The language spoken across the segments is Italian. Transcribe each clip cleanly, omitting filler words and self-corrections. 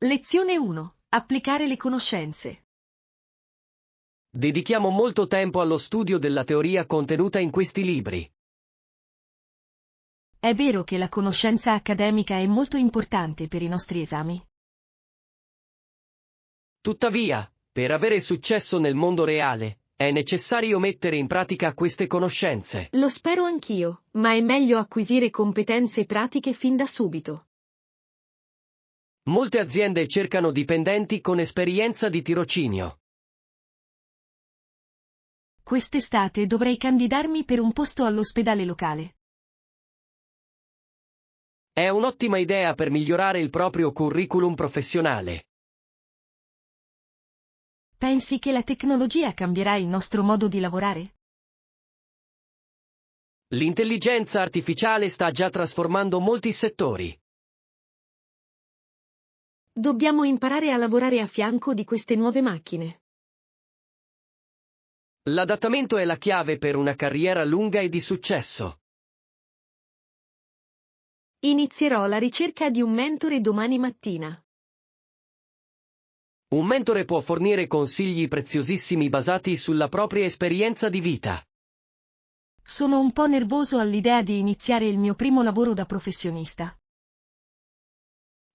Lezione 1. Applicare le conoscenze. Dedichiamo molto tempo allo studio della teoria contenuta in questi libri. È vero che la conoscenza accademica è molto importante per i nostri esami. Tuttavia, per avere successo nel mondo reale, è necessario mettere in pratica queste conoscenze. Lo spero anch'io, ma è meglio acquisire competenze pratiche fin da subito. Molte aziende cercano dipendenti con esperienza di tirocinio. Quest'estate dovrei candidarmi per un posto all'ospedale locale. È un'ottima idea per migliorare il proprio curriculum professionale. Pensi che la tecnologia cambierà il nostro modo di lavorare? L'intelligenza artificiale sta già trasformando molti settori. Dobbiamo imparare a lavorare a fianco di queste nuove macchine. L'adattamento è la chiave per una carriera lunga e di successo. Inizierò la ricerca di un mentore domani mattina. Un mentore può fornire consigli preziosissimi basati sulla propria esperienza di vita. Sono un po' nervoso all'idea di iniziare il mio primo lavoro da professionista.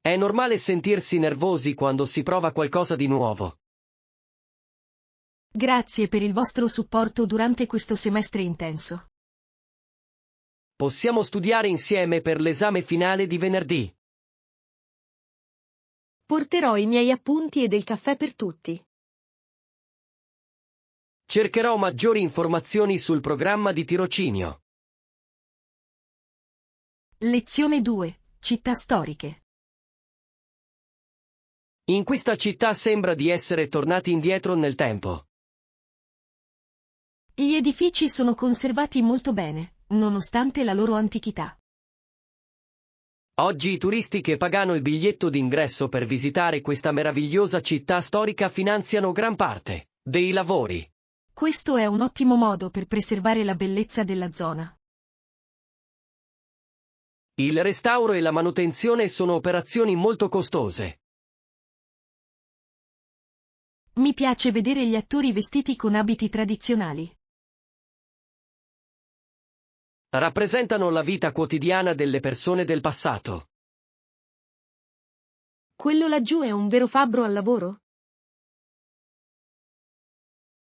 È normale sentirsi nervosi quando si prova qualcosa di nuovo. Grazie per il vostro supporto durante questo semestre intenso. Possiamo studiare insieme per l'esame finale di venerdì. Porterò i miei appunti e del caffè per tutti. Cercherò maggiori informazioni sul programma di tirocinio. Lezione 2. Città storiche. In questa città sembra di essere tornati indietro nel tempo. Gli edifici sono conservati molto bene, nonostante la loro antichità. Oggi i turisti che pagano il biglietto d'ingresso per visitare questa meravigliosa città storica finanziano gran parte dei lavori. Questo è un ottimo modo per preservare la bellezza della zona. Il restauro e la manutenzione sono operazioni molto costose. Mi piace vedere gli attori vestiti con abiti tradizionali. Rappresentano la vita quotidiana delle persone del passato. Quello laggiù è un vero fabbro al lavoro?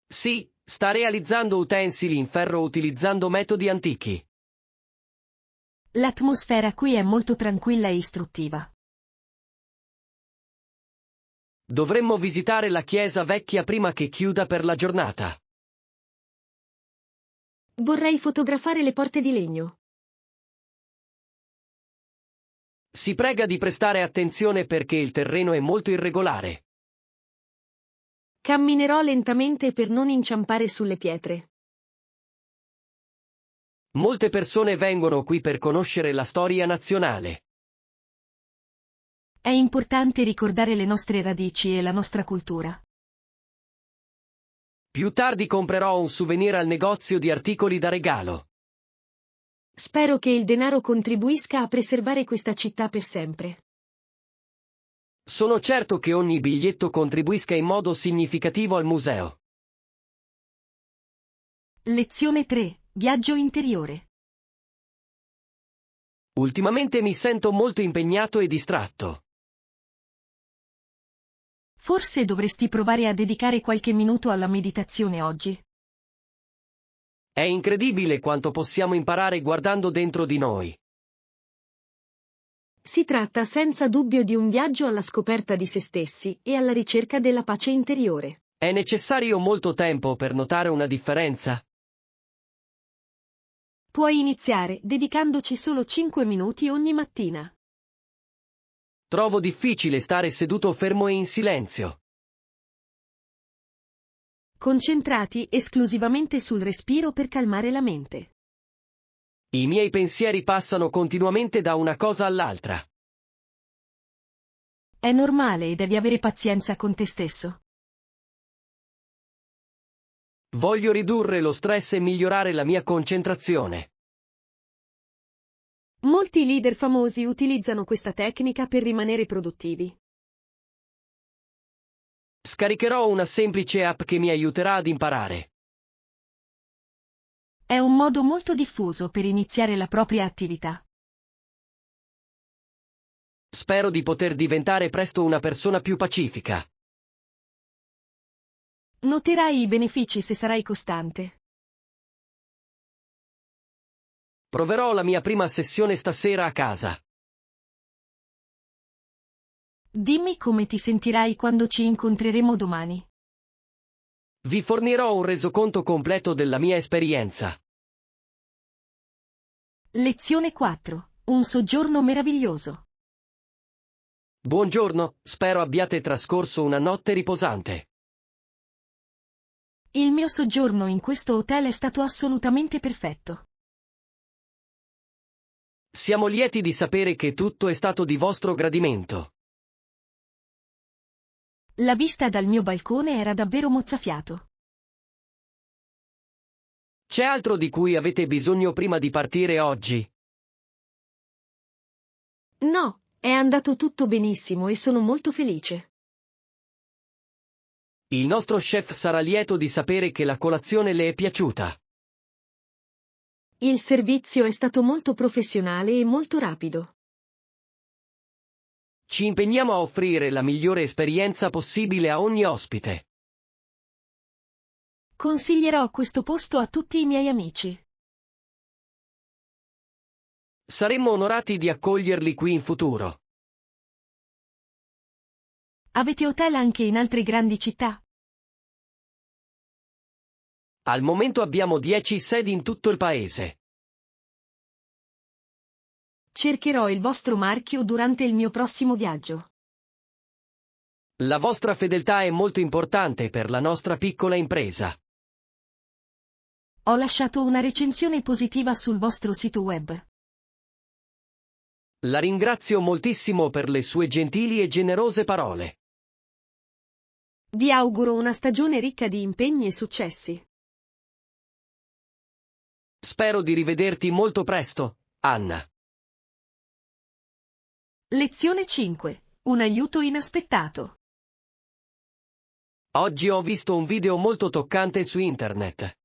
Sì, sta realizzando utensili in ferro utilizzando metodi antichi. L'atmosfera qui è molto tranquilla e istruttiva. Dovremmo visitare la chiesa vecchia prima che chiuda per la giornata. Vorrei fotografare le porte di legno. Si prega di prestare attenzione perché il terreno è molto irregolare. Camminerò lentamente per non inciampare sulle pietre. Molte persone vengono qui per conoscere la storia nazionale. È importante ricordare le nostre radici e la nostra cultura. Più tardi comprerò un souvenir al negozio di articoli da regalo. Spero che il denaro contribuisca a preservare questa città per sempre. Sono certo che ogni biglietto contribuisca in modo significativo al museo. Lezione 3. Viaggio interiore. Ultimamente mi sento molto impegnato e distratto. Forse dovresti provare a dedicare qualche minuto alla meditazione oggi. È incredibile quanto possiamo imparare guardando dentro di noi. Si tratta senza dubbio di un viaggio alla scoperta di se stessi e alla ricerca della pace interiore. È necessario molto tempo per notare una differenza? Puoi iniziare dedicandoci solo 5 minuti ogni mattina. Trovo difficile stare seduto fermo e in silenzio. Concentrati esclusivamente sul respiro per calmare la mente. I miei pensieri passano continuamente da una cosa all'altra. È normale e devi avere pazienza con te stesso. Voglio ridurre lo stress e migliorare la mia concentrazione. Molti leader famosi utilizzano questa tecnica per rimanere produttivi. Scaricherò una semplice app che mi aiuterà ad imparare. È un modo molto diffuso per iniziare la propria attività. Spero di poter diventare presto una persona più pacifica. Noterai i benefici se sarai costante. Proverò la mia prima sessione stasera a casa. Dimmi come ti sentirai quando ci incontreremo domani. Vi fornirò un resoconto completo della mia esperienza. Lezione 4. Un soggiorno meraviglioso. Buongiorno, spero abbiate trascorso una notte riposante. Il mio soggiorno in questo hotel è stato assolutamente perfetto. Siamo lieti di sapere che tutto è stato di vostro gradimento. La vista dal mio balcone era davvero mozzafiato. C'è altro di cui avete bisogno prima di partire oggi? No, è andato tutto benissimo e sono molto felice. Il nostro chef sarà lieto di sapere che la colazione le è piaciuta. Il servizio è stato molto professionale e molto rapido. Ci impegniamo a offrire la migliore esperienza possibile a ogni ospite. Consiglierò questo posto a tutti i miei amici. Saremmo onorati di accoglierli qui in futuro. Avete hotel anche in altre grandi città? Al momento abbiamo 10 sedi in tutto il paese. Cercherò il vostro marchio durante il mio prossimo viaggio. La vostra fedeltà è molto importante per la nostra piccola impresa. Ho lasciato una recensione positiva sul vostro sito web. La ringrazio moltissimo per le sue gentili e generose parole. Vi auguro una stagione ricca di impegni e successi. Spero di rivederti molto presto, Anna. Lezione 5. Un aiuto inaspettato. Oggi ho visto un video molto toccante su internet.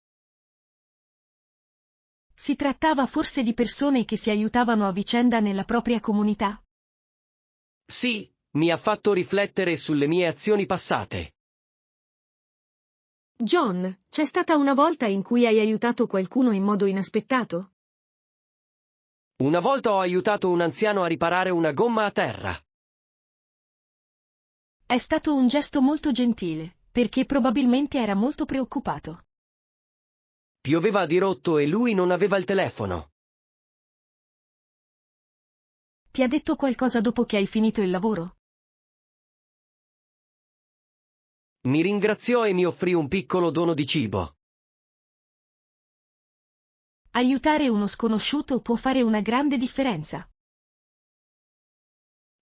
Si trattava forse di persone che si aiutavano a vicenda nella propria comunità? Sì, mi ha fatto riflettere sulle mie azioni passate. John, c'è stata una volta in cui hai aiutato qualcuno in modo inaspettato? Una volta ho aiutato un anziano a riparare una gomma a terra. È stato un gesto molto gentile, perché probabilmente era molto preoccupato. Pioveva a dirotto e lui non aveva il telefono. Ti ha detto qualcosa dopo che hai finito il lavoro? Mi ringraziò e mi offrì un piccolo dono di cibo. Aiutare uno sconosciuto può fare una grande differenza.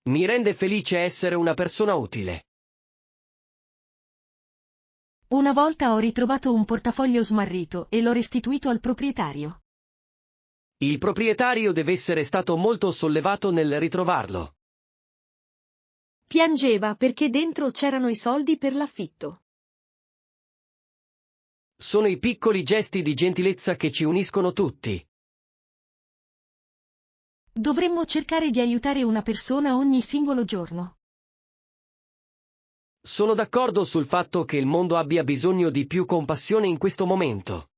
Mi rende felice essere una persona utile. Una volta ho ritrovato un portafoglio smarrito e l'ho restituito al proprietario. Il proprietario deve essere stato molto sollevato nel ritrovarlo. Piangeva perché dentro c'erano i soldi per l'affitto. Sono i piccoli gesti di gentilezza che ci uniscono tutti. Dovremmo cercare di aiutare una persona ogni singolo giorno. Sono d'accordo sul fatto che il mondo abbia bisogno di più compassione in questo momento.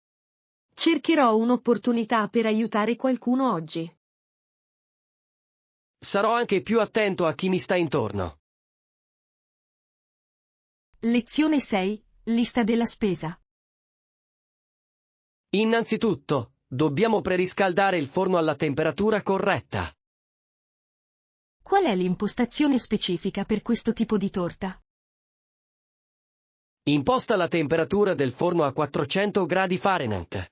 Cercherò un'opportunità per aiutare qualcuno oggi. Sarò anche più attento a chi mi sta intorno. Lezione 6. Lista della spesa. Innanzitutto, dobbiamo preriscaldare il forno alla temperatura corretta. Qual è l'impostazione specifica per questo tipo di torta? Imposta la temperatura del forno a 400 gradi Fahrenheit.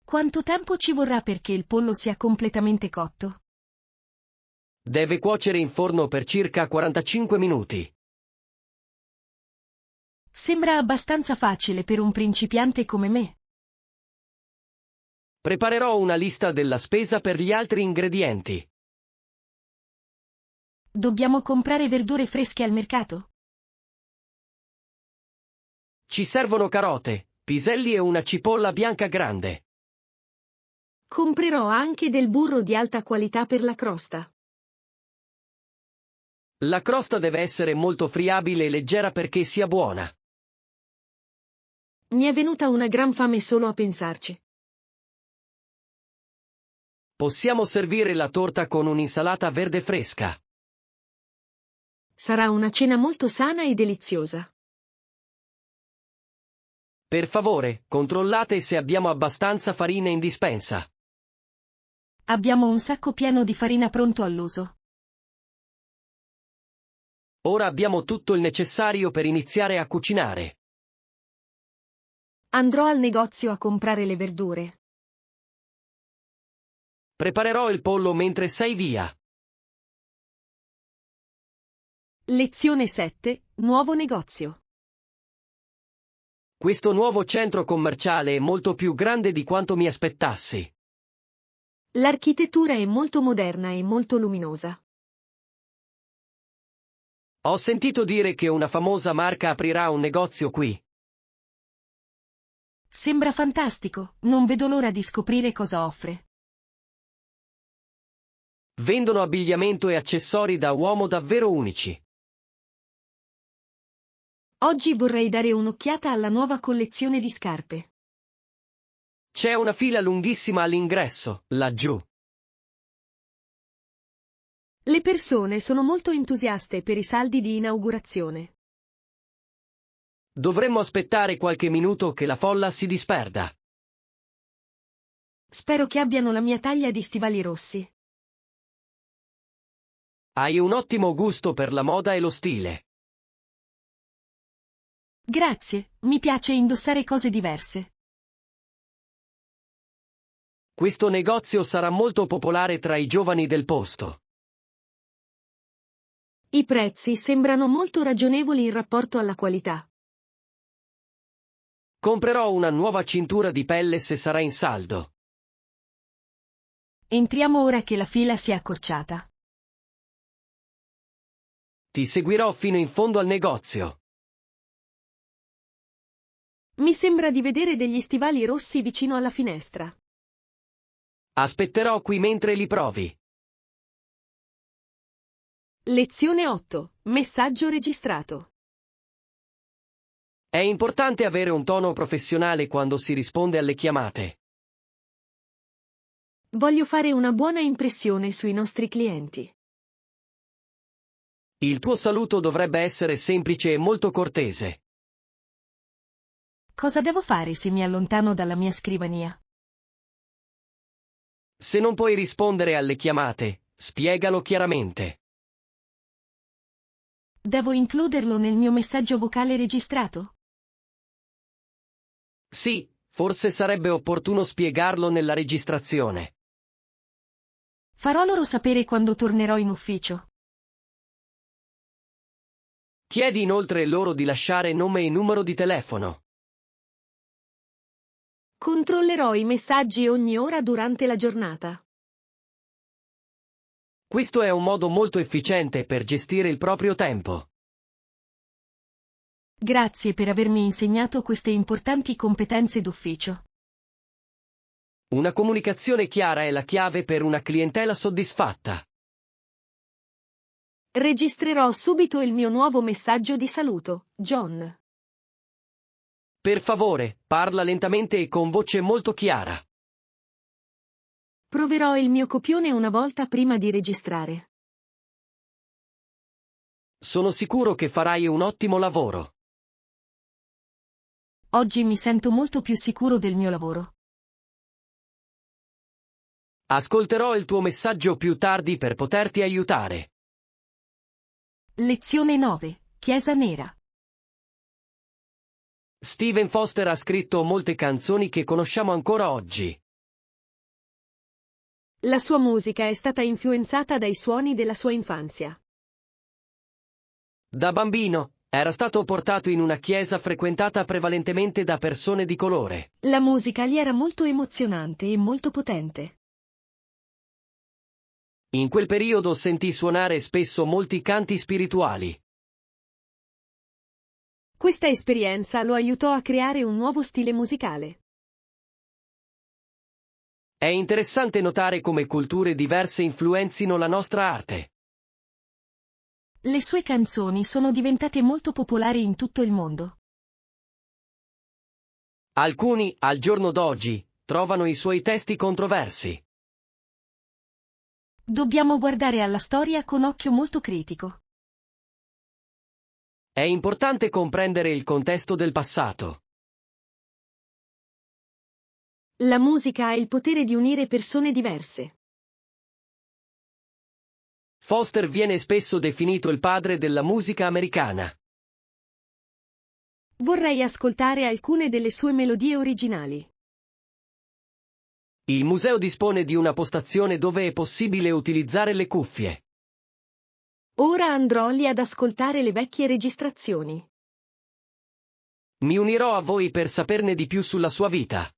Quanto tempo ci vorrà perché il pollo sia completamente cotto? Deve cuocere in forno per circa 45 minuti. Sembra abbastanza facile per un principiante come me. Preparerò una lista della spesa per gli altri ingredienti. Dobbiamo comprare verdure fresche al mercato? Ci servono carote, piselli e una cipolla bianca grande. Comprerò anche del burro di alta qualità per la crosta. La crosta deve essere molto friabile e leggera perché sia buona. Mi è venuta una gran fame solo a pensarci. Possiamo servire la torta con un'insalata verde fresca. Sarà una cena molto sana e deliziosa. Per favore, controllate se abbiamo abbastanza farina in dispensa. Abbiamo un sacco pieno di farina pronto all'uso. Ora abbiamo tutto il necessario per iniziare a cucinare. Andrò al negozio a comprare le verdure. Preparerò il pollo mentre sei via. Lezione 7. Nuovo negozio. Questo nuovo centro commerciale è molto più grande di quanto mi aspettassi. L'architettura è molto moderna e molto luminosa. Ho sentito dire che una famosa marca aprirà un negozio qui. Sembra fantastico, non vedo l'ora di scoprire cosa offre. Vendono abbigliamento e accessori da uomo davvero unici. Oggi vorrei dare un'occhiata alla nuova collezione di scarpe. C'è una fila lunghissima all'ingresso, laggiù. Le persone sono molto entusiaste per i saldi di inaugurazione. Dovremmo aspettare qualche minuto che la folla si disperda. Spero che abbiano la mia taglia di stivali rossi. Hai un ottimo gusto per la moda e lo stile. Grazie, mi piace indossare cose diverse. Questo negozio sarà molto popolare tra i giovani del posto. I prezzi sembrano molto ragionevoli in rapporto alla qualità. Comprerò una nuova cintura di pelle se sarà in saldo. Entriamo ora che la fila si è accorciata. Ti seguirò fino in fondo al negozio. Mi sembra di vedere degli stivali rossi vicino alla finestra. Aspetterò qui mentre li provi. Lezione 8. Messaggio registrato. È importante avere un tono professionale quando si risponde alle chiamate. Voglio fare una buona impressione sui nostri clienti. Il tuo saluto dovrebbe essere semplice e molto cortese. Cosa devo fare se mi allontano dalla mia scrivania? Se non puoi rispondere alle chiamate, spiegalo chiaramente. Devo includerlo nel mio messaggio vocale registrato? Sì, forse sarebbe opportuno spiegarlo nella registrazione. Farò loro sapere quando tornerò in ufficio. Chiedi inoltre loro di lasciare nome e numero di telefono. Controllerò i messaggi ogni ora durante la giornata. Questo è un modo molto efficiente per gestire il proprio tempo. Grazie per avermi insegnato queste importanti competenze d'ufficio. Una comunicazione chiara è la chiave per una clientela soddisfatta. Registrerò subito il mio nuovo messaggio di saluto, John. Per favore, parla lentamente e con voce molto chiara. Proverò il mio copione una volta prima di registrare. Sono sicuro che farai un ottimo lavoro. Oggi mi sento molto più sicuro del mio lavoro. Ascolterò il tuo messaggio più tardi per poterti aiutare. Lezione 9. Chiesa nera. Stephen Foster ha scritto molte canzoni che conosciamo ancora oggi. La sua musica è stata influenzata dai suoni della sua infanzia. Da bambino, era stato portato in una chiesa frequentata prevalentemente da persone di colore. La musica gli era molto emozionante e molto potente. In quel periodo sentì suonare spesso molti canti spirituali. Questa esperienza lo aiutò a creare un nuovo stile musicale. È interessante notare come culture diverse influenzino la nostra arte. Le sue canzoni sono diventate molto popolari in tutto il mondo. Alcuni, al giorno d'oggi, trovano i suoi testi controversi. Dobbiamo guardare alla storia con occhio molto critico. È importante comprendere il contesto del passato. La musica ha il potere di unire persone diverse. Foster viene spesso definito il padre della musica americana. Vorrei ascoltare alcune delle sue melodie originali. Il museo dispone di una postazione dove è possibile utilizzare le cuffie. Ora andrò lì ad ascoltare le vecchie registrazioni. Mi unirò a voi per saperne di più sulla sua vita.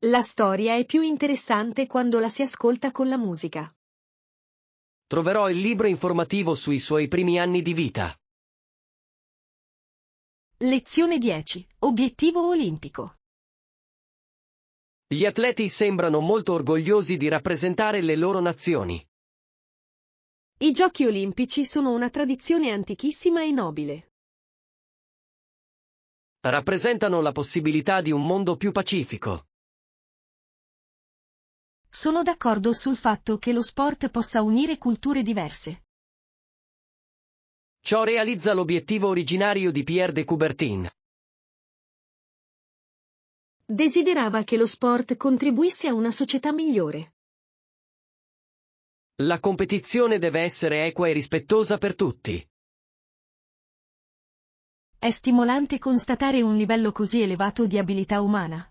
La storia è più interessante quando la si ascolta con la musica. Troverò il libro informativo sui suoi primi anni di vita. Lezione 10. Obiettivo olimpico. Gli atleti sembrano molto orgogliosi di rappresentare le loro nazioni. I Giochi olimpici sono una tradizione antichissima e nobile. Rappresentano la possibilità di un mondo più pacifico. Sono d'accordo sul fatto che lo sport possa unire culture diverse. Ciò realizza l'obiettivo originario di Pierre de Coubertin. Desiderava che lo sport contribuisse a una società migliore. La competizione deve essere equa e rispettosa per tutti. È stimolante constatare un livello così elevato di abilità umana.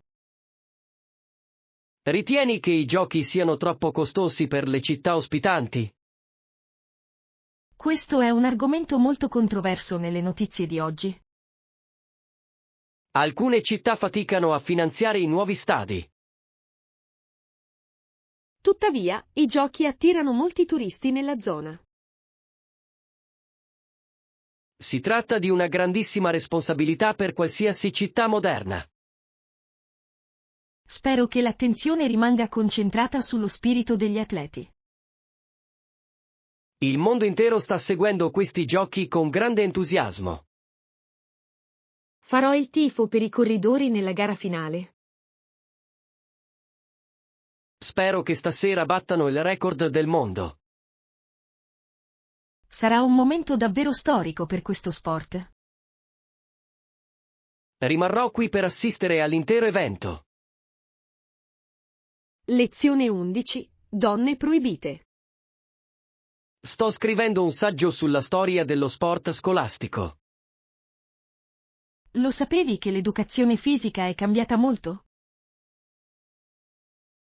Ritieni che i giochi siano troppo costosi per le città ospitanti? Questo è un argomento molto controverso nelle notizie di oggi. Alcune città faticano a finanziare i nuovi stadi. Tuttavia, i giochi attirano molti turisti nella zona. Si tratta di una grandissima responsabilità per qualsiasi città moderna. Spero che l'attenzione rimanga concentrata sullo spirito degli atleti. Il mondo intero sta seguendo questi giochi con grande entusiasmo. Farò il tifo per i corridori nella gara finale. Spero che stasera battano il record del mondo. Sarà un momento davvero storico per questo sport. Rimarrò qui per assistere all'intero evento. Lezione 11. Donne proibite. Sto scrivendo un saggio sulla storia dello sport scolastico. Lo sapevi che l'educazione fisica è cambiata molto?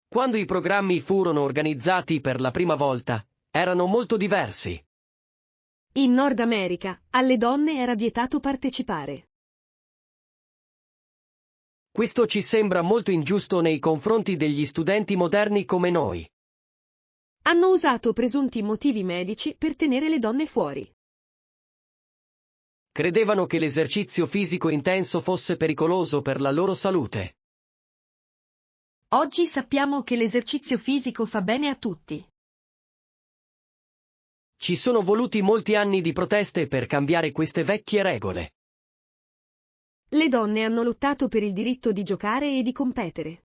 Quando i programmi furono organizzati per la prima volta, erano molto diversi. In Nord America, alle donne era vietato partecipare. Questo ci sembra molto ingiusto nei confronti degli studenti moderni come noi. Hanno usato presunti motivi medici per tenere le donne fuori. Credevano che l'esercizio fisico intenso fosse pericoloso per la loro salute. Oggi sappiamo che l'esercizio fisico fa bene a tutti. Ci sono voluti molti anni di proteste per cambiare queste vecchie regole. Le donne hanno lottato per il diritto di giocare e di competere.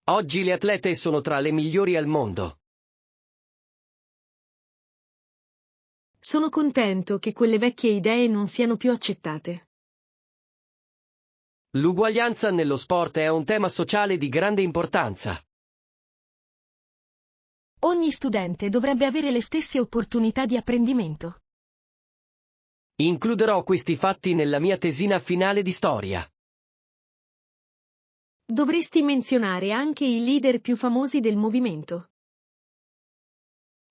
Oggi le atlete sono tra le migliori al mondo. Sono contento che quelle vecchie idee non siano più accettate. L'uguaglianza nello sport è un tema sociale di grande importanza. Ogni studente dovrebbe avere le stesse opportunità di apprendimento. Includerò questi fatti nella mia tesina finale di storia. Dovresti menzionare anche i leader più famosi del movimento.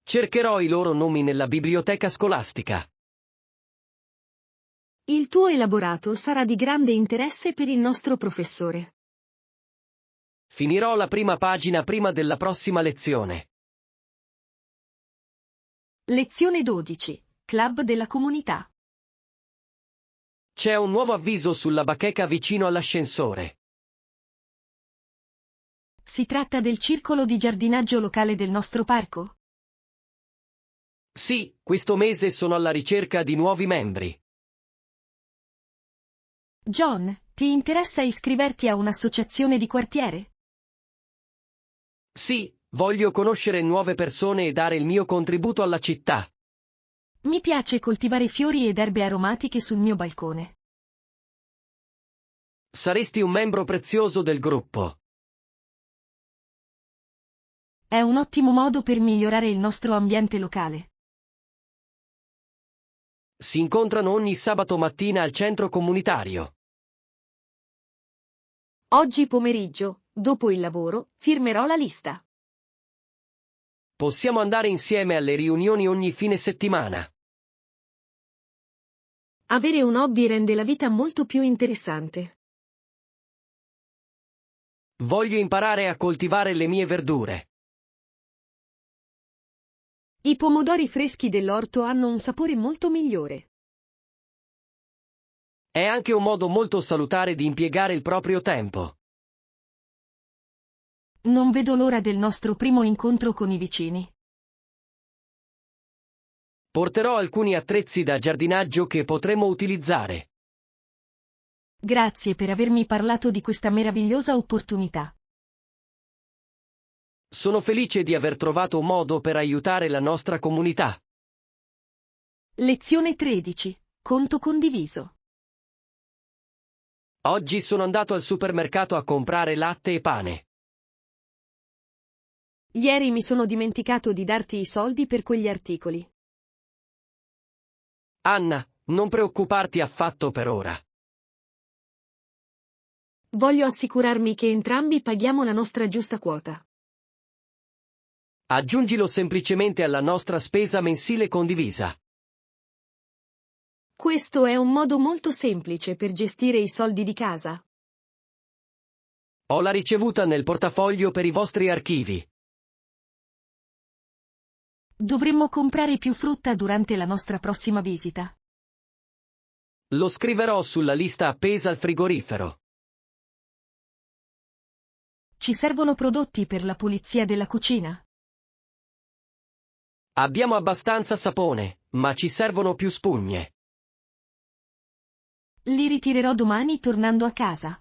Cercherò i loro nomi nella biblioteca scolastica. Il tuo elaborato sarà di grande interesse per il nostro professore. Finirò la prima pagina prima della prossima lezione. Lezione 12. Club della comunità. C'è un nuovo avviso sulla bacheca vicino all'ascensore. Si tratta del circolo di giardinaggio locale del nostro parco? Sì, questo mese sono alla ricerca di nuovi membri. John, ti interessa iscriverti a un'associazione di quartiere? Sì, voglio conoscere nuove persone e dare il mio contributo alla città. Mi piace coltivare fiori ed erbe aromatiche sul mio balcone. Saresti un membro prezioso del gruppo. È un ottimo modo per migliorare il nostro ambiente locale. Si incontrano ogni sabato mattina al centro comunitario. Oggi pomeriggio, dopo il lavoro, firmerò la lista. Possiamo andare insieme alle riunioni ogni fine settimana. Avere un hobby rende la vita molto più interessante. Voglio imparare a coltivare le mie verdure. I pomodori freschi dell'orto hanno un sapore molto migliore. È anche un modo molto salutare di impiegare il proprio tempo. Non vedo l'ora del nostro primo incontro con i vicini. Porterò alcuni attrezzi da giardinaggio che potremo utilizzare. Grazie per avermi parlato di questa meravigliosa opportunità. Sono felice di aver trovato un modo per aiutare la nostra comunità. Lezione 13. Conto condiviso. Oggi sono andato al supermercato a comprare latte e pane. Ieri mi sono dimenticato di darti i soldi per quegli articoli. Anna, non preoccuparti affatto per ora. Voglio assicurarmi che entrambi paghiamo la nostra giusta quota. Aggiungilo semplicemente alla nostra spesa mensile condivisa. Questo è un modo molto semplice per gestire i soldi di casa. Ho la ricevuta nel portafoglio per i vostri archivi. Dovremmo comprare più frutta durante la nostra prossima visita. Lo scriverò sulla lista appesa al frigorifero. Ci servono prodotti per la pulizia della cucina? Abbiamo abbastanza sapone, ma ci servono più spugne. Li ritirerò domani tornando a casa.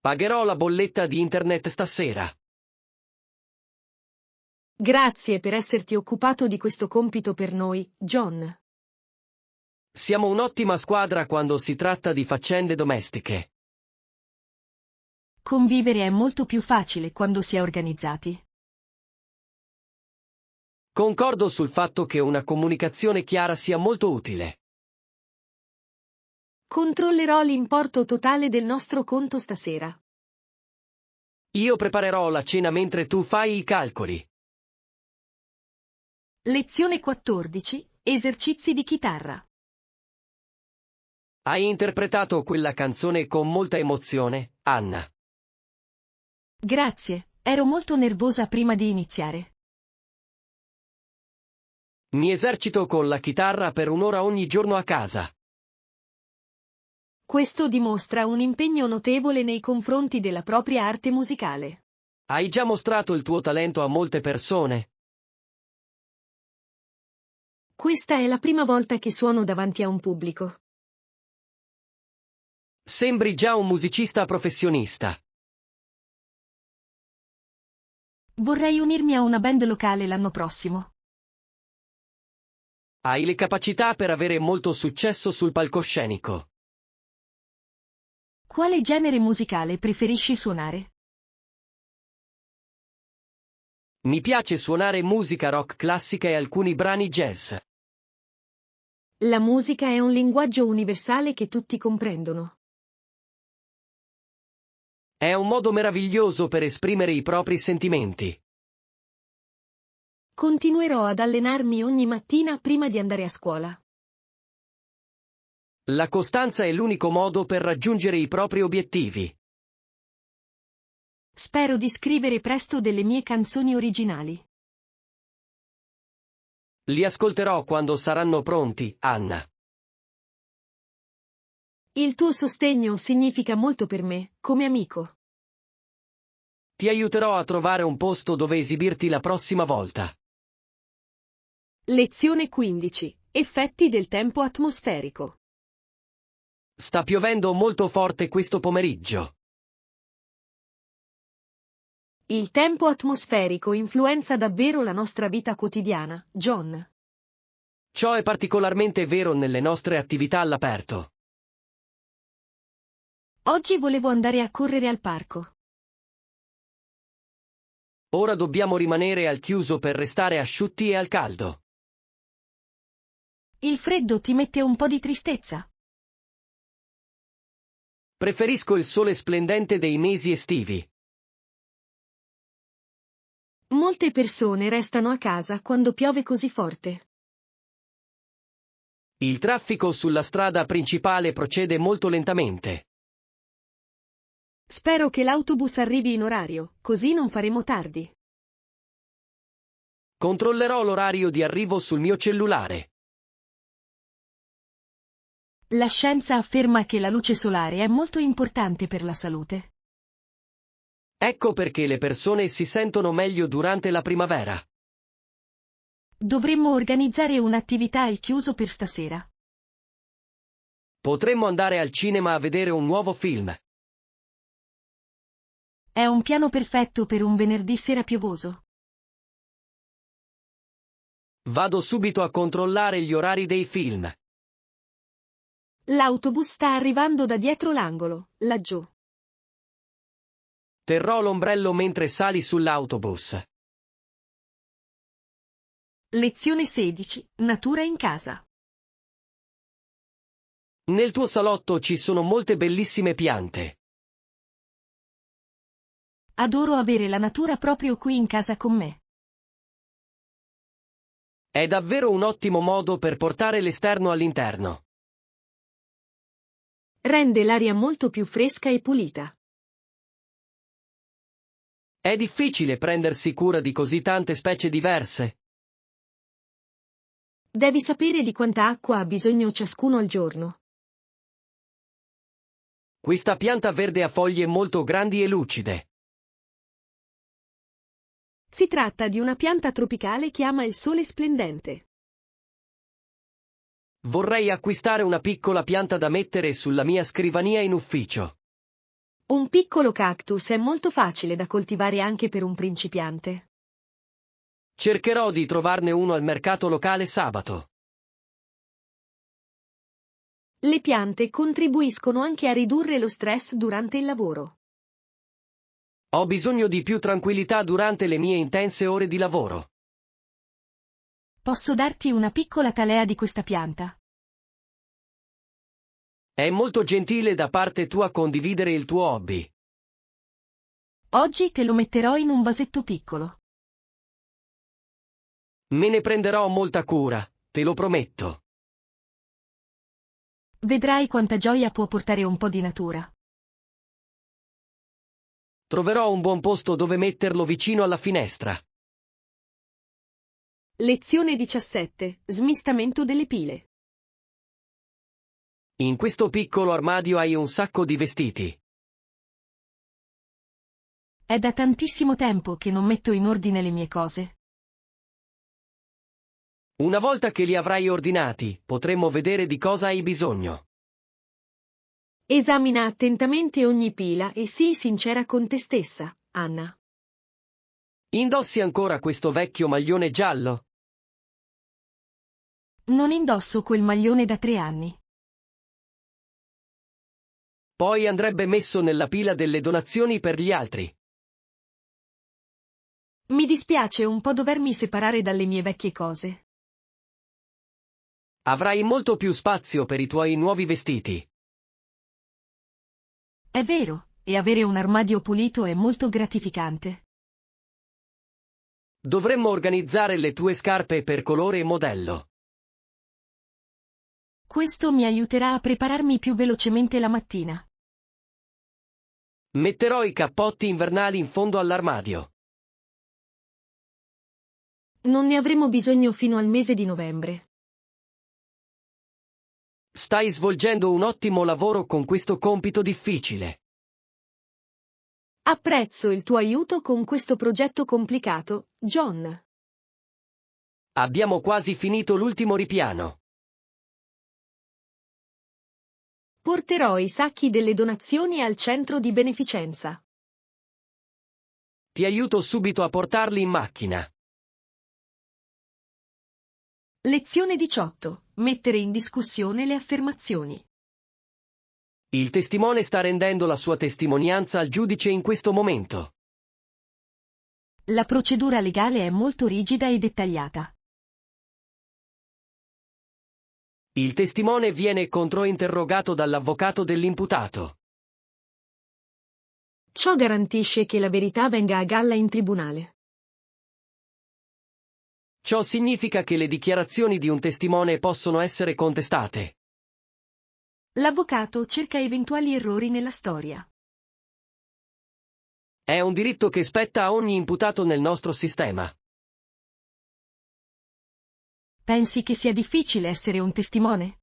Pagherò la bolletta di internet stasera. Grazie per esserti occupato di questo compito per noi, John. Siamo un'ottima squadra quando si tratta di faccende domestiche. Convivere è molto più facile quando si è organizzati. Concordo sul fatto che una comunicazione chiara sia molto utile. Controllerò l'importo totale del nostro conto stasera. Io preparerò la cena mentre tu fai i calcoli. Lezione 14. Esercizi di chitarra. Hai interpretato quella canzone con molta emozione, Anna. Grazie, ero molto nervosa prima di iniziare. Mi esercito con la chitarra per un'ora ogni giorno a casa. Questo dimostra un impegno notevole nei confronti della propria arte musicale. Hai già mostrato il tuo talento a molte persone. Questa è la prima volta che suono davanti a un pubblico. Sembri già un musicista professionista. Vorrei unirmi a una band locale l'anno prossimo. Hai le capacità per avere molto successo sul palcoscenico. Quale genere musicale preferisci suonare? Mi piace suonare musica rock classica e alcuni brani jazz. La musica è un linguaggio universale che tutti comprendono. È un modo meraviglioso per esprimere i propri sentimenti. Continuerò ad allenarmi ogni mattina prima di andare a scuola. La costanza è l'unico modo per raggiungere i propri obiettivi. Spero di scrivere presto delle mie canzoni originali. Li ascolterò quando saranno pronti, Anna. Il tuo sostegno significa molto per me, come amico. Ti aiuterò a trovare un posto dove esibirti la prossima volta. Lezione 15. Effetti del tempo atmosferico. Sta piovendo molto forte questo pomeriggio. Il tempo atmosferico influenza davvero la nostra vita quotidiana, John. Ciò è particolarmente vero nelle nostre attività all'aperto. Oggi volevo andare a correre al parco. Ora dobbiamo rimanere al chiuso per restare asciutti e al caldo. Il freddo ti mette un po' di tristezza. Preferisco il sole splendente dei mesi estivi. Molte persone restano a casa quando piove così forte. Il traffico sulla strada principale procede molto lentamente. Spero che l'autobus arrivi in orario, così non faremo tardi. Controllerò l'orario di arrivo sul mio cellulare. La scienza afferma che la luce solare è molto importante per la salute. Ecco perché le persone si sentono meglio durante la primavera. Dovremmo organizzare un'attività al chiuso per stasera. Potremmo andare al cinema a vedere un nuovo film. È un piano perfetto per un venerdì sera piovoso. Vado subito a controllare gli orari dei film. L'autobus sta arrivando da dietro l'angolo, laggiù. Terrò l'ombrello mentre sali sull'autobus. Lezione 16. Natura in casa. Nel tuo salotto ci sono molte bellissime piante. Adoro avere la natura proprio qui in casa con me. È davvero un ottimo modo per portare l'esterno all'interno. Rende l'aria molto più fresca e pulita. È difficile prendersi cura di così tante specie diverse. Devi sapere di quanta acqua ha bisogno ciascuno al giorno. Questa pianta verde ha foglie molto grandi e lucide. Si tratta di una pianta tropicale che ama il sole splendente. Vorrei acquistare una piccola pianta da mettere sulla mia scrivania in ufficio. Un piccolo cactus è molto facile da coltivare anche per un principiante. Cercherò di trovarne uno al mercato locale sabato. Le piante contribuiscono anche a ridurre lo stress durante il lavoro. Ho bisogno di più tranquillità durante le mie intense ore di lavoro. Posso darti una piccola talea di questa pianta? È molto gentile da parte tua condividere il tuo hobby. Oggi te lo metterò in un vasetto piccolo. Me ne prenderò molta cura, te lo prometto. Vedrai quanta gioia può portare un po' di natura. Troverò un buon posto dove metterlo vicino alla finestra. Lezione 17. Smistamento delle pile. In questo piccolo armadio hai un sacco di vestiti. È da tantissimo tempo che non metto in ordine le mie cose. Una volta che li avrai ordinati, potremo vedere di cosa hai bisogno. Esamina attentamente ogni pila e sii sincera con te stessa, Anna. Indossi ancora questo vecchio maglione giallo? Non indosso quel maglione da 3 anni. Poi andrebbe messo nella pila delle donazioni per gli altri. Mi dispiace un po' dovermi separare dalle mie vecchie cose. Avrai molto più spazio per i tuoi nuovi vestiti. È vero, e avere un armadio pulito è molto gratificante. Dovremmo organizzare le tue scarpe per colore e modello. Questo mi aiuterà a prepararmi più velocemente la mattina. Metterò i cappotti invernali in fondo all'armadio. Non ne avremo bisogno fino al mese di novembre. Stai svolgendo un ottimo lavoro con questo compito difficile. Apprezzo il tuo aiuto con questo progetto complicato, John. Abbiamo quasi finito l'ultimo ripiano. Porterò i sacchi delle donazioni al centro di beneficenza. Ti aiuto subito a portarli in macchina. Lezione 18. Mettere in discussione le affermazioni. Il testimone sta rendendo la sua testimonianza al giudice in questo momento. La procedura legale è molto rigida e dettagliata. Il testimone viene controinterrogato dall'avvocato dell'imputato. Ciò garantisce che la verità venga a galla in tribunale. Ciò significa che le dichiarazioni di un testimone possono essere contestate. L'avvocato cerca eventuali errori nella storia. È un diritto che spetta a ogni imputato nel nostro sistema. Pensi che sia difficile essere un testimone?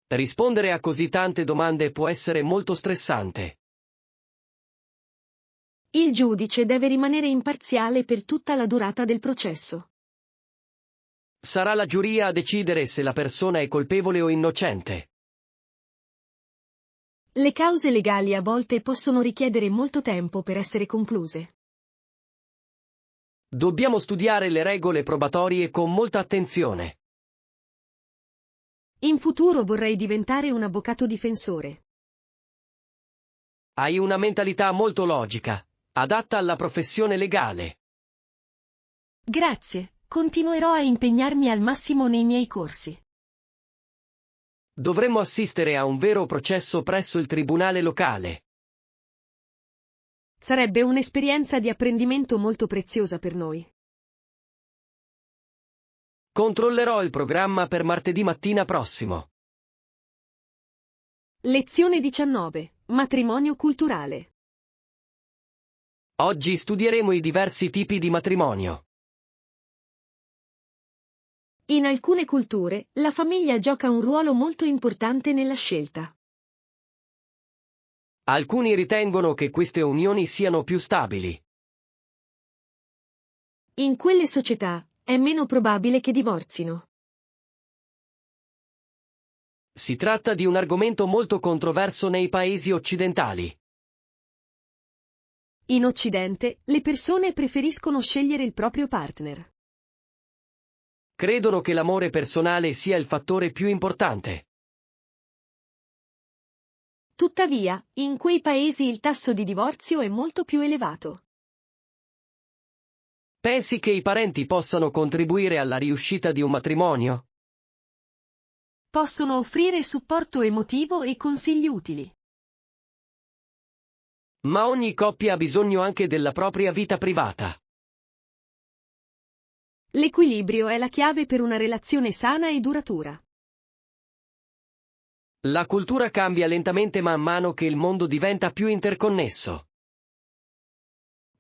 Rispondere a così tante domande può essere molto stressante. Il giudice deve rimanere imparziale per tutta la durata del processo. Sarà la giuria a decidere se la persona è colpevole o innocente. Le cause legali a volte possono richiedere molto tempo per essere concluse. Dobbiamo studiare le regole probatorie con molta attenzione. In futuro vorrei diventare un avvocato difensore. Hai una mentalità molto logica, adatta alla professione legale. Grazie, continuerò a impegnarmi al massimo nei miei corsi. Dovremmo assistere a un vero processo presso il tribunale locale. Sarebbe un'esperienza di apprendimento molto preziosa per noi. Controllerò il programma per martedì mattina prossimo. Lezione 19. Matrimonio culturale. Oggi studieremo i diversi tipi di matrimonio. In alcune culture, la famiglia gioca un ruolo molto importante nella scelta. Alcuni ritengono che queste unioni siano più stabili. In quelle società, è meno probabile che divorzino. Si tratta di un argomento molto controverso nei paesi occidentali. In Occidente, le persone preferiscono scegliere il proprio partner. Credono che l'amore personale sia il fattore più importante. Tuttavia, in quei paesi il tasso di divorzio è molto più elevato. Pensi che i parenti possano contribuire alla riuscita di un matrimonio? Possono offrire supporto emotivo e consigli utili. Ma ogni coppia ha bisogno anche della propria vita privata. L'equilibrio è la chiave per una relazione sana e duratura. La cultura cambia lentamente man mano che il mondo diventa più interconnesso.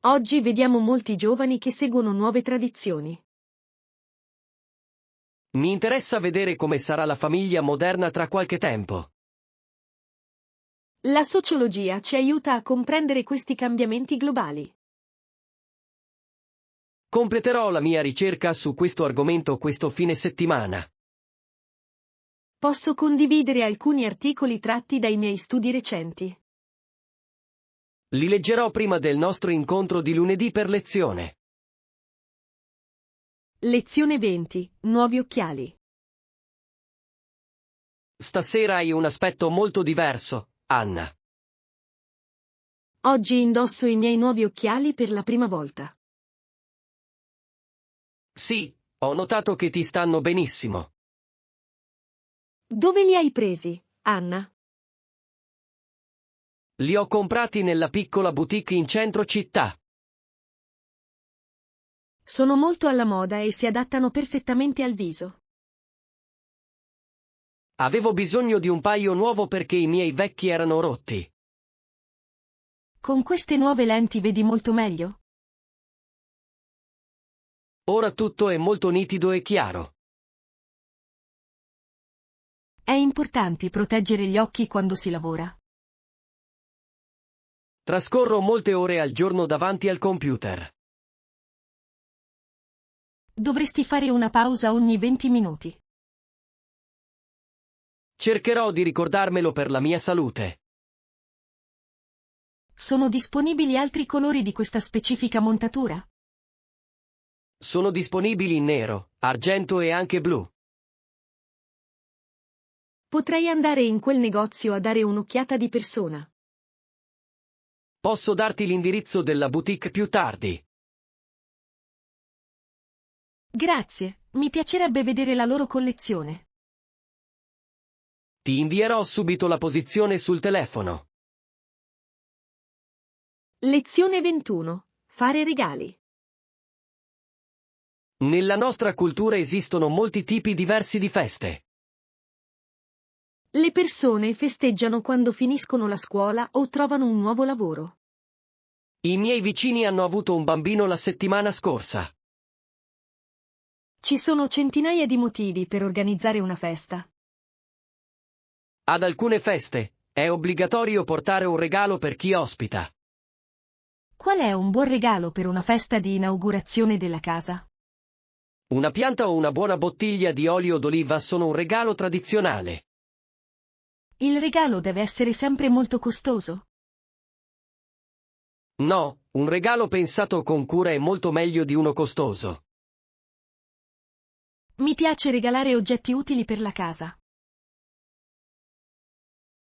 Oggi vediamo molti giovani che seguono nuove tradizioni. Mi interessa vedere come sarà la famiglia moderna tra qualche tempo. La sociologia ci aiuta a comprendere questi cambiamenti globali. Completerò la mia ricerca su questo argomento questo fine settimana. Posso condividere alcuni articoli tratti dai miei studi recenti. Li leggerò prima del nostro incontro di lunedì per lezione. Lezione 20. Nuovi occhiali. Stasera hai un aspetto molto diverso, Anna. Oggi indosso i miei nuovi occhiali per la prima volta. Sì, ho notato che ti stanno benissimo. Dove li hai presi, Anna? Li ho comprati nella piccola boutique in centro città. Sono molto alla moda e si adattano perfettamente al viso. Avevo bisogno di un paio nuovo perché i miei vecchi erano rotti. Con queste nuove lenti vedi molto meglio? Ora tutto è molto nitido e chiaro. È importante proteggere gli occhi quando si lavora. Trascorro molte ore al giorno davanti al computer. Dovresti fare una pausa ogni 20 minuti. Cercherò di ricordarmelo per la mia salute. Sono disponibili altri colori di questa specifica montatura? Sono disponibili in nero, argento e anche blu. Potrei andare in quel negozio a dare un'occhiata di persona. Posso darti l'indirizzo della boutique più tardi. Grazie, mi piacerebbe vedere la loro collezione. Ti invierò subito la posizione sul telefono. Lezione 21. Fare regali. Nella nostra cultura esistono molti tipi diversi di feste. Le persone festeggiano quando finiscono la scuola o trovano un nuovo lavoro. I miei vicini hanno avuto un bambino la settimana scorsa. Ci sono centinaia di motivi per organizzare una festa. Ad alcune feste, è obbligatorio portare un regalo per chi ospita. Qual è un buon regalo per una festa di inaugurazione della casa? Una pianta o una buona bottiglia di olio d'oliva sono un regalo tradizionale. Il regalo deve essere sempre molto costoso. No, un regalo pensato con cura è molto meglio di uno costoso. Mi piace regalare oggetti utili per la casa.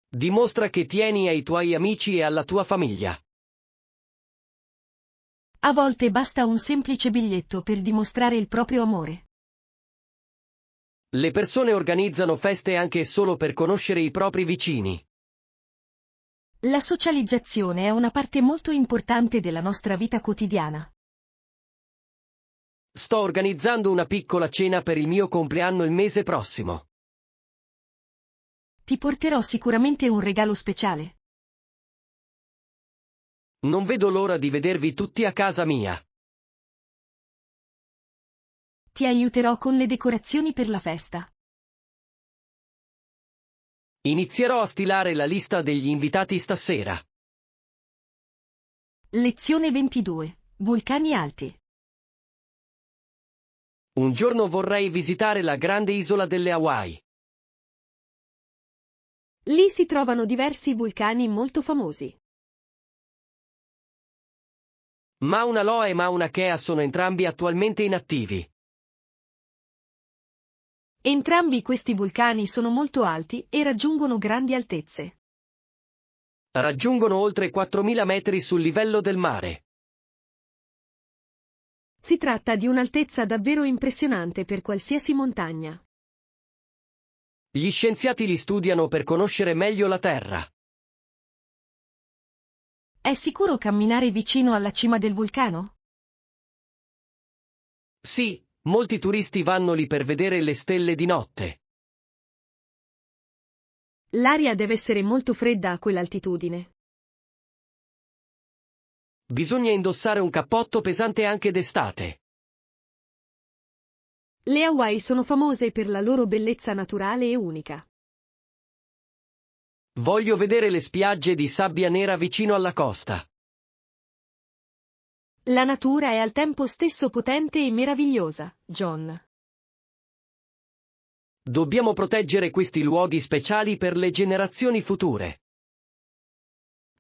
Dimostra che tieni ai tuoi amici e alla tua famiglia. A volte basta un semplice biglietto per dimostrare il proprio amore. Le persone organizzano feste anche solo per conoscere i propri vicini. La socializzazione è una parte molto importante della nostra vita quotidiana. Sto organizzando una piccola cena per il mio compleanno il mese prossimo. Ti porterò sicuramente un regalo speciale. Non vedo l'ora di vedervi tutti a casa mia. Ti aiuterò con le decorazioni per la festa. Inizierò a stilare la lista degli invitati stasera. Lezione 22. Vulcani alti. Un giorno vorrei visitare la grande isola delle Hawaii. Lì si trovano diversi vulcani molto famosi. Mauna Loa e Mauna Kea sono entrambi attualmente inattivi. Entrambi questi vulcani sono molto alti e raggiungono grandi altezze. Raggiungono oltre 4.000 metri sul livello del mare. Si tratta di un'altezza davvero impressionante per qualsiasi montagna. Gli scienziati li studiano per conoscere meglio la Terra. È sicuro camminare vicino alla cima del vulcano? Sì, molti turisti vanno lì per vedere le stelle di notte. L'aria deve essere molto fredda a quell'altitudine. Bisogna indossare un cappotto pesante anche d'estate. Le Hawaii sono famose per la loro bellezza naturale e unica. Voglio vedere le spiagge di sabbia nera vicino alla costa. La natura è al tempo stesso potente e meravigliosa, John. Dobbiamo proteggere questi luoghi speciali per le generazioni future.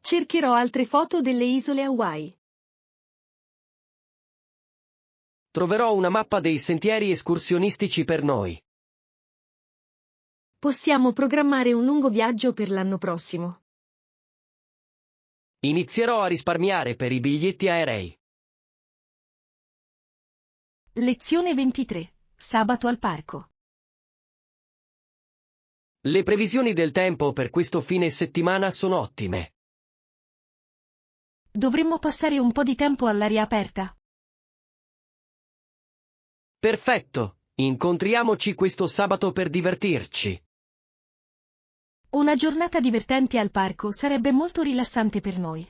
Cercherò altre foto delle isole Hawaii. Troverò una mappa dei sentieri escursionistici per noi. Possiamo programmare un lungo viaggio per l'anno prossimo. Inizierò a risparmiare per i biglietti aerei. Lezione 23. Sabato al parco. Le previsioni del tempo per questo fine settimana sono ottime. Dovremmo passare un po' di tempo all'aria aperta. Perfetto, incontriamoci questo sabato per divertirci. Una giornata divertente al parco sarebbe molto rilassante per noi.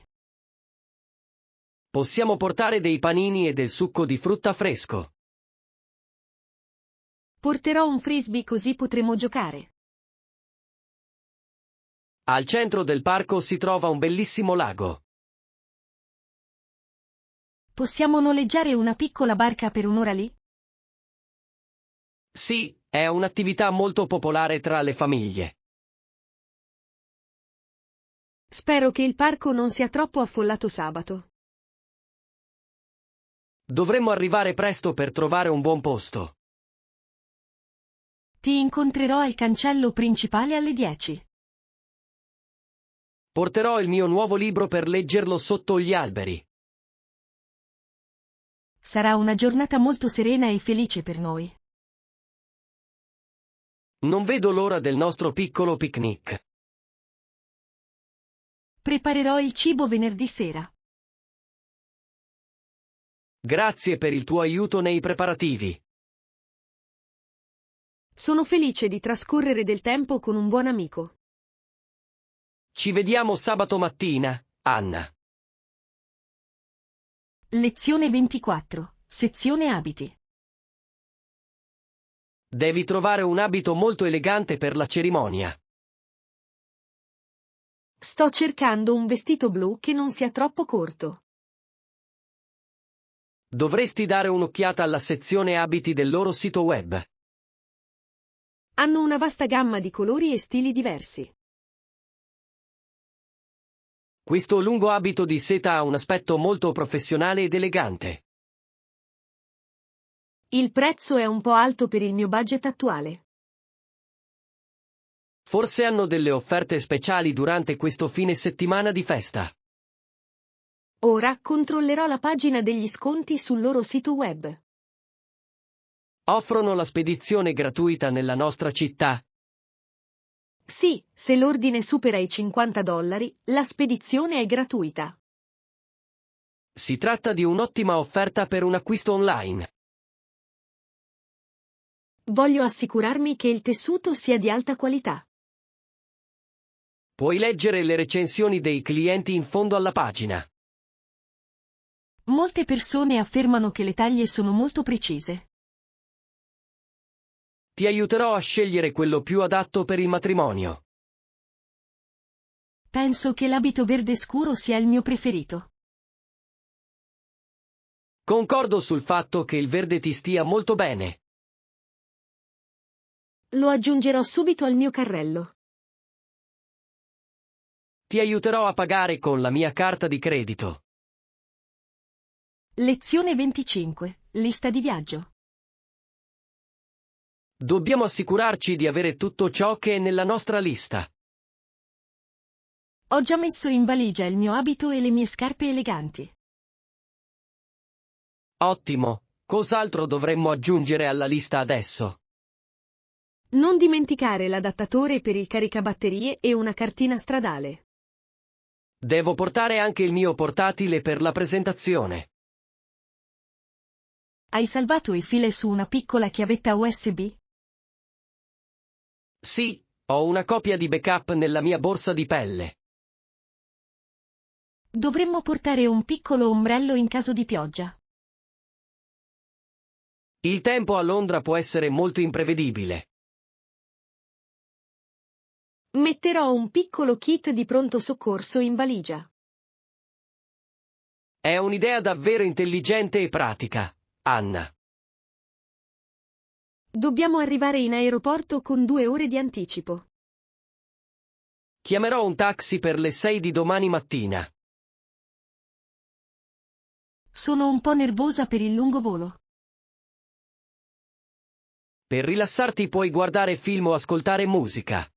Possiamo portare dei panini e del succo di frutta fresco. Porterò un frisbee così potremo giocare. Al centro del parco si trova un bellissimo lago. Possiamo noleggiare una piccola barca per un'ora lì? Sì, è un'attività molto popolare tra le famiglie. Spero che il parco non sia troppo affollato sabato. Dovremmo arrivare presto per trovare un buon posto. Ti incontrerò al cancello principale alle 10. Porterò il mio nuovo libro per leggerlo sotto gli alberi. Sarà una giornata molto serena e felice per noi. Non vedo l'ora del nostro piccolo picnic. Preparerò il cibo venerdì sera. Grazie per il tuo aiuto nei preparativi. Sono felice di trascorrere del tempo con un buon amico. Ci vediamo sabato mattina, Anna. Lezione 24, sezione abiti. Devi trovare un abito molto elegante per la cerimonia. Sto cercando un vestito blu che non sia troppo corto. Dovresti dare un'occhiata alla sezione abiti del loro sito web. Hanno una vasta gamma di colori e stili diversi. Questo lungo abito di seta ha un aspetto molto professionale ed elegante. Il prezzo è un po' alto per il mio budget attuale. Forse hanno delle offerte speciali durante questo fine settimana di festa. Ora controllerò la pagina degli sconti sul loro sito web. Offrono la spedizione gratuita nella nostra città. Sì, se l'ordine supera i $50, la spedizione è gratuita. Si tratta di un'ottima offerta per un acquisto online. Voglio assicurarmi che il tessuto sia di alta qualità. Puoi leggere le recensioni dei clienti in fondo alla pagina. Molte persone affermano che le taglie sono molto precise. Ti aiuterò a scegliere quello più adatto per il matrimonio. Penso che l'abito verde scuro sia il mio preferito. Concordo sul fatto che il verde ti stia molto bene. Lo aggiungerò subito al mio carrello. Ti aiuterò a pagare con la mia carta di credito. Lezione 25, lista di viaggio. Dobbiamo assicurarci di avere tutto ciò che è nella nostra lista. Ho già messo in valigia il mio abito e le mie scarpe eleganti. Ottimo, cos'altro dovremmo aggiungere alla lista adesso? Non dimenticare l'adattatore per il caricabatterie e una cartina stradale. Devo portare anche il mio portatile per la presentazione. Hai salvato il file su una piccola chiavetta USB? Sì, ho una copia di backup nella mia borsa di pelle. Dovremmo portare un piccolo ombrello in caso di pioggia. Il tempo a Londra può essere molto imprevedibile. Metterò un piccolo kit di pronto soccorso in valigia. È un'idea davvero intelligente e pratica, Anna. Dobbiamo arrivare in aeroporto con 2 ore di anticipo. Chiamerò un taxi per le 6 di domani mattina. Sono un po' nervosa per il lungo volo. Per rilassarti puoi guardare film o ascoltare musica.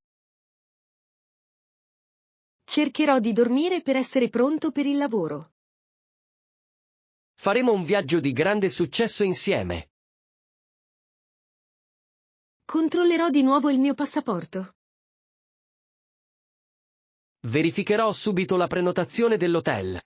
Cercherò di dormire per essere pronto per il lavoro. Faremo un viaggio di grande successo insieme. Controllerò di nuovo il mio passaporto. Verificherò subito la prenotazione dell'hotel.